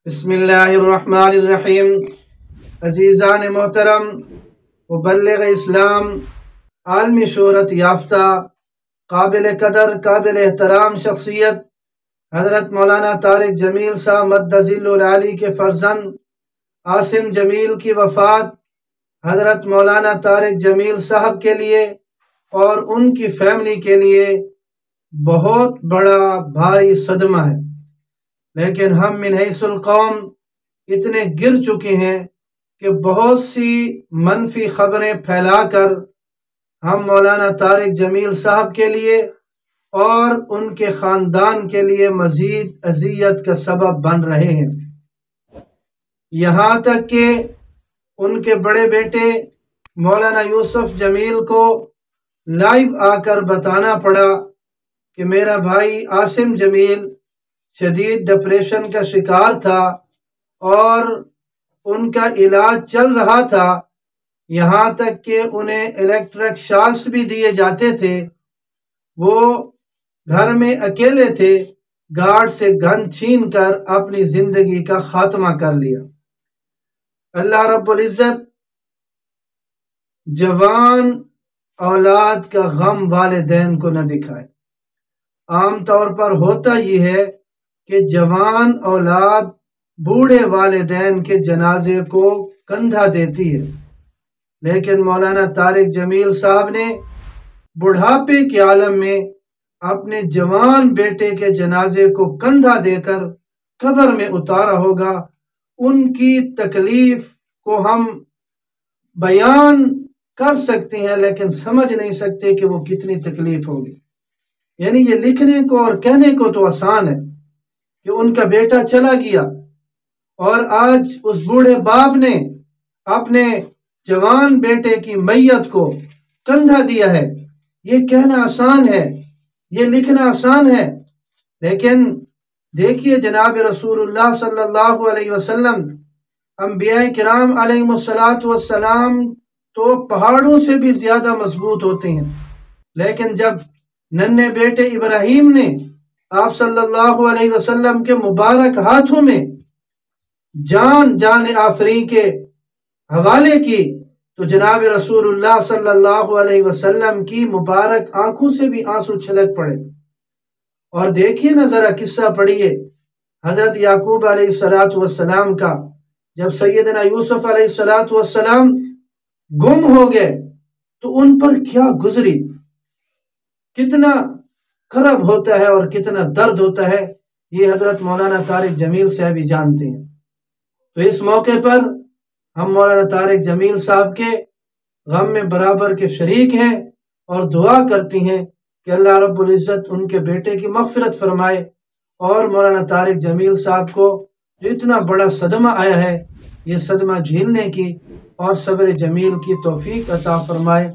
بسم اللہ الرحمن الرحیم۔ عزیزان محترم، مبلغ اسلام، عالمی شہرت یافتہ، قابل قدر قابل احترام شخصیت حضرت مولانا طارق جمیل صاحب مدظل العالی کے فرزند عاصم جمیل کی وفات حضرت مولانا طارق جمیل صاحب کے لیے اور ان کی فیملی کے لیے بہت بڑا بھاری صدمہ ہے، لیکن ہم من حیث القوم اتنے گر چکے ہیں کہ بہت سی منفی خبریں پھیلا کر ہم مولانا طارق جمیل صاحب کے لیے اور ان کے خاندان کے لیے مزید اذیت کا سبب بن رہے ہیں، یہاں تک کہ ان کے بڑے بیٹے مولانا یوسف جمیل کو لائیو آ کر بتانا پڑا کہ میرا بھائی عاصم جمیل شدید ڈپریشن کا شکار تھا اور ان کا علاج چل رہا تھا، یہاں تک کہ انہیں الیکٹرک شاکس بھی دیے جاتے تھے۔ وہ گھر میں اکیلے تھے، گارڈ سے گن چھین کر اپنی زندگی کا خاتمہ کر لیا۔ اللہ رب العزت جوان اولاد کا غم والدین کو نہ دکھائے۔ عام طور پر ہوتا یہ ہے کہ جوان اولاد بوڑھے والدین کے جنازے کو کندھا دیتی ہے، لیکن مولانا طارق جمیل صاحب نے بڑھاپے کے عالم میں اپنے جوان بیٹے کے جنازے کو کندھا دے کر قبر میں اتارا ہوگا۔ ان کی تکلیف کو ہم بیان کر سکتے ہیں لیکن سمجھ نہیں سکتے کہ وہ کتنی تکلیف ہوگی۔ یعنی یہ لکھنے کو اور کہنے کو تو آسان ہے کہ ان کا بیٹا چلا گیا اور آج اس بوڑھے باپ نے اپنے جوان بیٹے کی میت کو کندھا دیا ہے، یہ کہنا آسان ہے، یہ لکھنا آسان ہے، لیکن دیکھیے جناب رسول اللہ صلی اللہ علیہ وسلم، انبیاء کرام علیہ السلام تو پہاڑوں سے بھی زیادہ مضبوط ہوتے ہیں، لیکن جب ننھے بیٹے ابراہیم نے آپ صلی اللہ علیہ وسلم کے مبارک ہاتھوں میں جان آفریں کے حوالے کی تو جناب رسول اللہ صلی اللہ علیہ وسلم کی مبارک آنکھوں سے بھی آنسو چھلک پڑے۔ اور دیکھیے نا ذرا قصہ پڑھیے حضرت یعقوب علیہ السلام کا، جب سیدنا یوسف علیہ السلام گم ہو گئے تو ان پر کیا گزری، کتنا کرب ہوتا ہے اور کتنا درد ہوتا ہے، یہ حضرت مولانا طارق جمیل صاحب ہی جانتے ہیں۔ تو اس موقع پر ہم مولانا طارق جمیل صاحب کے غم میں برابر کے شریک ہیں اور دعا کرتی ہیں کہ اللہ رب العزت ان کے بیٹے کی مغفرت فرمائے اور مولانا طارق جمیل صاحب کو جو اتنا بڑا صدمہ آیا ہے یہ صدمہ جھیلنے کی اور صبر جمیل کی توفیق عطا فرمائے۔